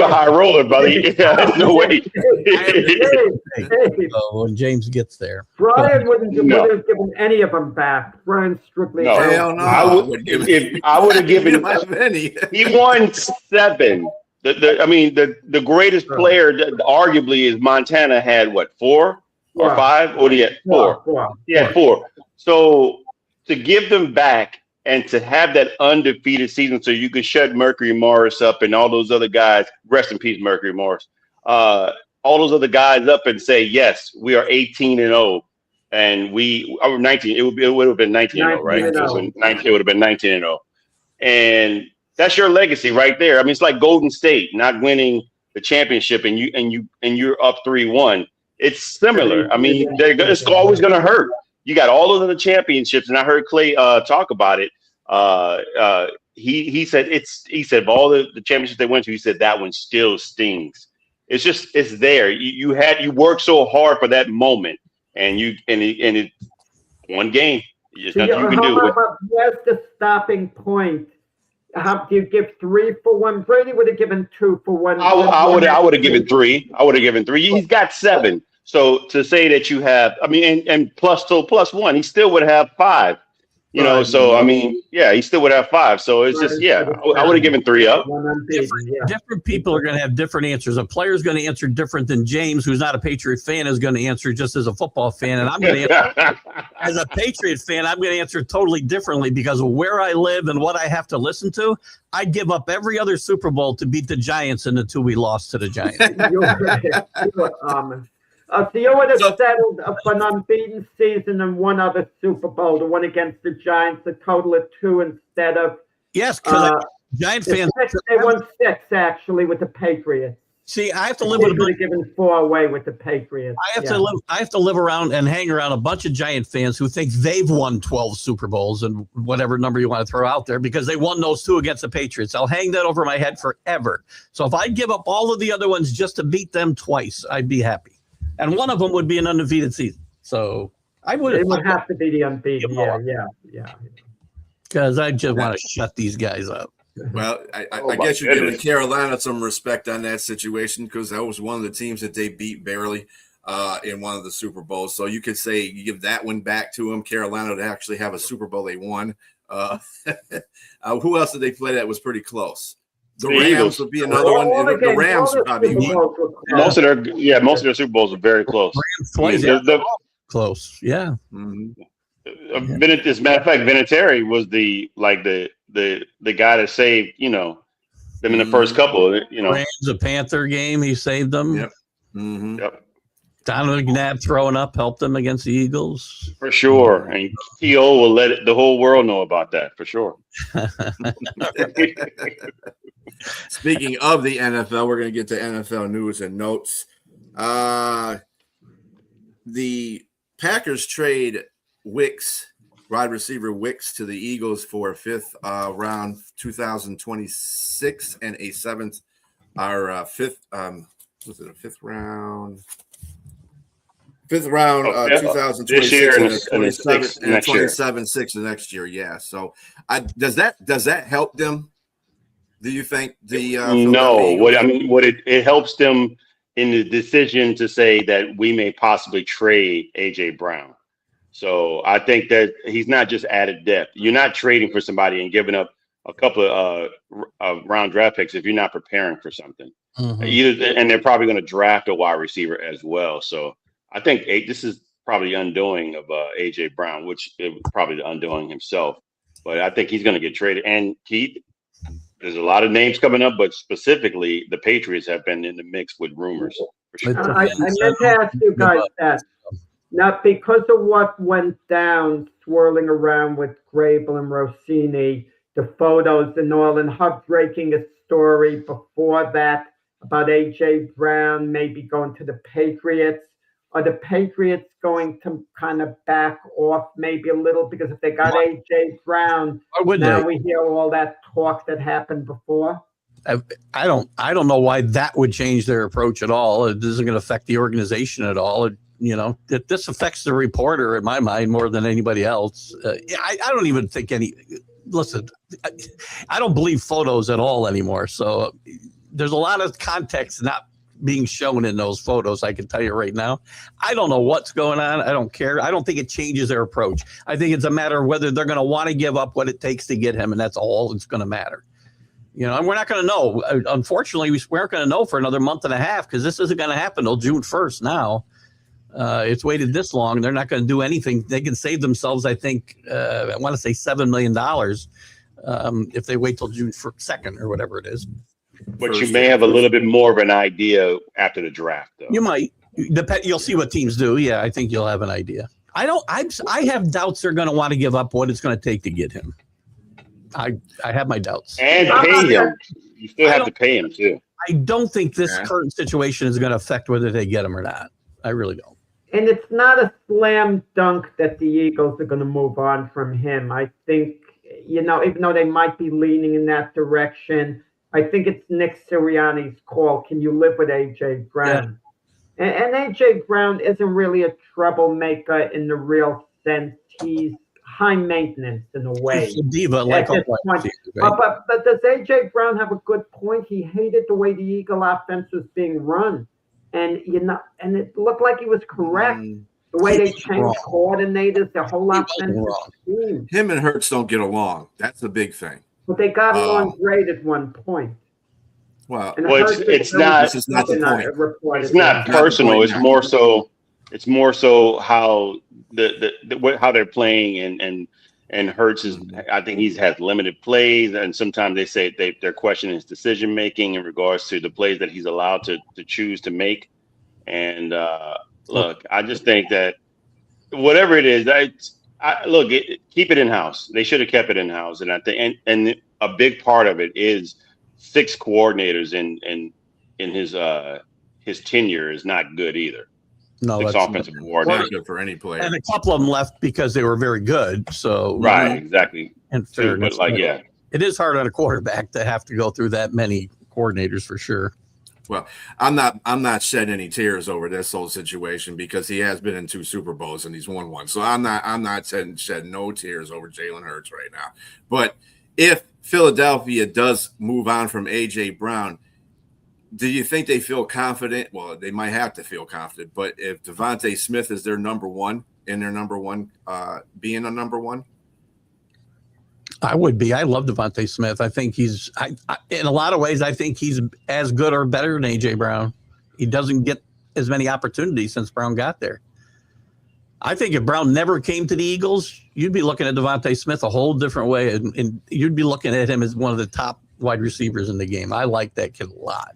a high roller, buddy. There's no way. Hey, So when James gets there, Brian wouldn't No. have given any of them back. Brian strictly. No. Hell no. I would if I would have given. You have any. He won 7. The greatest player, arguably, is Montana had what 4 or Yeah. 5? Or he had 4. He had 4. So to give them back and to have that undefeated season, so you could shut Mercury Morris up and all those other guys. Rest in peace, Mercury Morris. All those other guys up and say, yes, we are 18-0, and we are 19. It would have been 19-0, right? 19-0. So 19, it would have been 19-0, and that's your legacy right there. I mean, it's like Golden State not winning the championship, and you're up 3-1. It's similar. I mean, it's always going to hurt. You got all those other championships, and I heard Clay talk about it. He said of all the championships they went to, he said that one still stings. It's there. You worked so hard for that moment, and it's one game. There's nothing you can do. Where's the stopping point? How do you give 3 for 1? Brady would have given 2 for 1. I would have given 3. I would have given 3. He's got 7. So to say that you have, I mean, and plus 1, he still would have 5. You know, so I mean, yeah, he still would have 5. So it's just, yeah, I would have given 3 up. different people are going to have different answers. A player is going to answer different than James, who's not a Patriot fan, is going to answer just as a football fan. And I'm going to answer as a Patriot fan. I'm going to answer totally differently because of where I live and what I have to listen to. I'd give up every other Super Bowl to beat the Giants in the 2 we lost to the Giants. So you would have settled for an unbeaten season and one other Super Bowl, the one against the Giants, a total of 2 instead of. Yes, because Giant fans. They won 6 actually with the Patriots. See, I have to live They with a could bunch. have given 4 away with the Patriots. I have to live around and hang around a bunch of Giant fans who think they've won 12 Super Bowls and whatever number you want to throw out there because they won those 2 against the Patriots. I'll hang that over my head forever. So if I give up all of the other ones just to beat them twice, I'd be happy. And one of them would be an undefeated season. So I would. It would have to be the unbeaten. Yeah. Because I just want to shut these guys up. Well, I my guess you're giving goodness. Carolina some respect on that situation because that was one of the teams that they beat barely in one of the Super Bowls. So you could say you give that one back to them. Carolina to actually have a Super Bowl they won. Who else did they play that was pretty close? The Rams Eagles. would be another one. The Rams probably won. Most of their Super Bowls are very close. Twice, close. Yeah. Mm-hmm. As a matter of fact, Vinatieri was the guy that saved them in the first couple. Rams, a Panther game, he saved them. Yep. Mm-hmm. Yep. Donovan McNabb throwing up helped them against the Eagles. For sure. And T.O. will let the whole world know about that, for sure. Speaking of the NFL, we're going to get to NFL news and notes. The Packers trade Wicks, wide receiver Wicks, to the Eagles for a 5th round 2026 and a 7th, or 5th, was it a 5th round? 5th round, 2026 year and and a a 27 sixth and a next year. 27 6 the next year. Yeah. So does that help them? Do you think no? What it helps them in the decision to say that we may possibly trade AJ Brown. So I think that he's not just added depth. You're not trading for somebody and giving up a couple of round draft picks if you're not preparing for something. Mm-hmm. And they're probably going to draft a wide receiver as well. So I think this is probably undoing of AJ Brown, which is probably the undoing himself. But I think he's going to get traded. And Keith, there's a lot of names coming up, but specifically the Patriots have been in the mix with rumors. For sure. I meant to ask you guys that. Now, because of what went down swirling around with Grable and Rossini, the photos and all, and Hub breaking a story before that about A.J. Brown maybe going to the Patriots, are the Patriots going to kind of back off maybe a little? Because if they got A.J. Brown, now we hear all that talk that happened before. I don't know why that would change their approach at all. It isn't going to affect the organization at all. This affects the reporter in my mind more than anybody else. I don't even think listen, I don't believe photos at all anymore. So there's a lot of context not being shown in those photos. I can tell you right now, I don't know what's going on. I don't care. I don't think it changes their approach. I think it's a matter of whether they're going to want to give up what it takes to get him. And that's all it's going to matter. And we're not going to know. Unfortunately, we aren't going to know for another month and a half because this isn't going to happen till June 1st now. It's waited this long. They're not going to do anything. They can save themselves, I think, I want to say $7 million if they wait till June 2nd or whatever it is. But you may have a little bit more of an idea after the draft, though. You might. You'll see what teams do. Yeah, I think you'll have an idea. I have doubts they're going to want to give up what it's going to take to get him. I have my doubts. And pay him. You still have to pay him, too. I don't think this current situation is going to affect whether they get him or not. I really don't. And it's not a slam dunk that the Eagles are going to move on from him. I think, even though they might be leaning in that direction, I think it's Nick Sirianni's call. Can you live with A.J. Brown? Yeah. And A.J. Brown isn't really a troublemaker in the real sense. He's high maintenance in a way. He's a diva, like a point. But does A.J. Brown have a good point? He hated the way the Eagle offense was being run. And and it looked like he was correct. The way they changed coordinators, the whole offensive team. Him and Hurts don't get along. That's a big thing. But they got along great at one point. Well, it's not. This is not the point. It's not personal. It's more so. It's more so how how they're playing and Hurts is. I think he's had limited plays, and sometimes they say they're questioning his decision making in regards to the plays that he's allowed to choose to make. And look, I just think that whatever it is, keep it in house. They should have kept it in house, and I think and a big part of it is 6 coordinators in his tenure is not good either. No, Six that's offensive Not coordinator. good for any player. and a couple of them left because they were very good. So Right, exactly. in Too, fairness, but like, yeah, it is hard on a quarterback to have to go through that many coordinators for sure. Well, I'm not shedding any tears over this whole situation because he has been in 2 Super Bowls and he's won one. So I'm not shedding no tears over Jalen Hurts right now. But if Philadelphia does move on from AJ Brown, do you think they feel confident? Well, they might have to feel confident, but if Devontae Smith is their number one, being a number one, I would be. I love Devontae Smith. I think he's, in a lot of ways, I think he's as good or better than AJ Brown. He doesn't get as many opportunities since Brown got there. I think if Brown never came to the Eagles, you'd be looking at Devontae Smith a whole different way, and you'd be looking at him as one of the top wide receivers in the game. I like that kid a lot.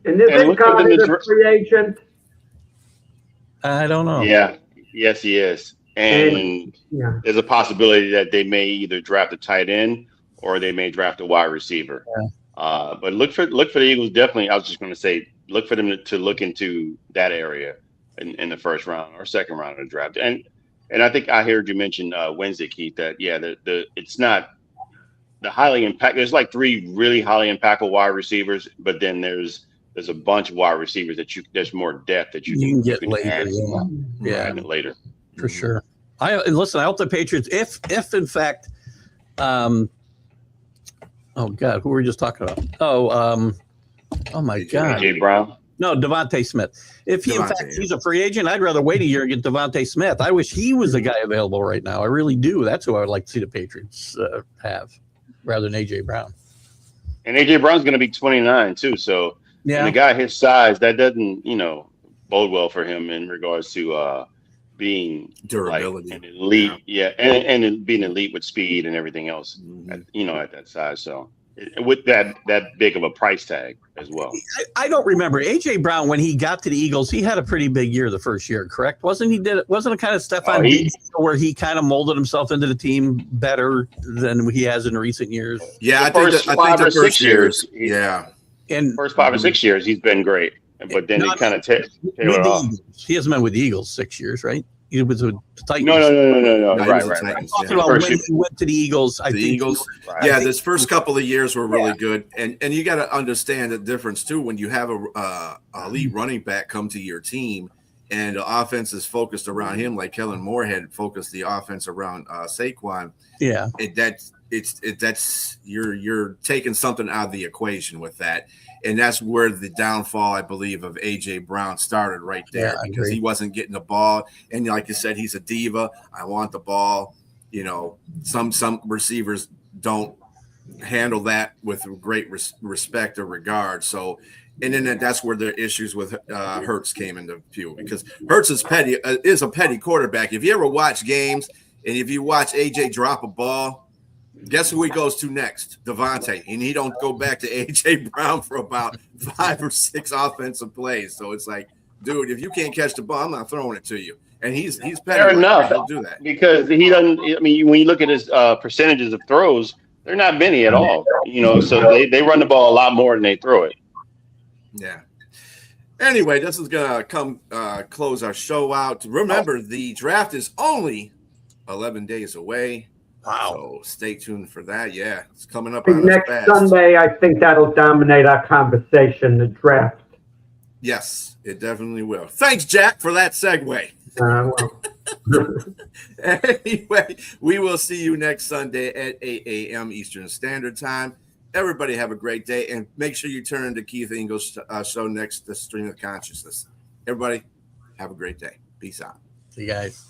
And is And it look at kind the of a free agent? I don't know. yeah, yes, he is. And Yeah. there's a possibility that they may either draft a tight end or they may draft a wide receiver. Yeah. But look for the Eagles. Definitely, I was just going to say, look for them to look into that area in the first round or second round of the draft. And I think I heard you mention Wednesday, Keith, that it's not the highly impact. There's like 3 really highly impactful wide receivers, but then there's a bunch of wide receivers that there's more depth that You can get later. add Yeah, later. for sure. And listen, I hope the Patriots, if in fact, oh God, who were we just talking about? Oh my God. AJ Brown. No, Devontae Smith. If he, in fact, Devontae. he's a free agent, I'd rather wait a year and get Devontae Smith. I wish he was the guy available right now. I really do. That's who I would like to see the Patriots have rather than AJ Brown. And AJ Brown's going to be 29 too. So and Yeah. a guy his size, that doesn't, bode well for him in regards to being durability, like an elite, and being elite with speed and everything else, Mhm. at that size. So with that big of a price tag as well. I don't remember AJ Brown when he got to the Eagles. He had a pretty big year the first year, correct? Wasn't it kind of Stephon Diggs where he kind of molded himself into the team better than he has in recent years? Yeah, The first I 5 think or the 6 first years. years, Yeah, And First 5 or 6 years, he's been great, but then No, he kind of with tailed the off. Eagles. He hasn't been with the Eagles 6 years, right? He was with the Titans. No. No, he Right. was a Titans, Talking yeah. about First when year. he went to the Eagles, I The think Eagles. Right. Yeah, this first couple of years were really good, and you got to understand the difference too when you have a elite running back come to your team, and the offense is focused around him, like Kellen Moore had focused the offense around Saquon. Yeah. You're taking something out of the equation with that, and that's where the downfall, I believe, of AJ Brown started right there, Yeah, I because agree. he wasn't getting the ball, and like you said, he's a diva. I want the ball. Some receivers don't handle that with great respect or regard. So, and then that's where the issues with Hurts came into view, because Hurts is a petty quarterback. If you ever watch games and if you watch AJ drop a ball, guess who he goes to next? Devontae, and he don't go back to AJ Brown for about 5 or 6 offensive plays. So it's like, dude, if you can't catch the ball, I'm not throwing it to you. And he's petty. Fair enough. He'll do that. Because he doesn't. I mean, when you look at his percentages of throws, they're not many at all. So they run the ball a lot more than they throw it. Yeah. Anyway, this is gonna close our show out. Remember, the draft is only 11 days away. Wow. So stay tuned for that. Yeah, it's coming up on us Next fast. Sunday, I think that'll dominate our conversation, the draft. Yes, it definitely will. Thanks, Jack, for that segue. Well. Anyway, we will see you next Sunday at 8 a.m. Eastern Standard Time. Everybody have a great day, and make sure you turn to Keith Ingles' show next, The Stream of Consciousness. Everybody have a great day. Peace out. See you guys.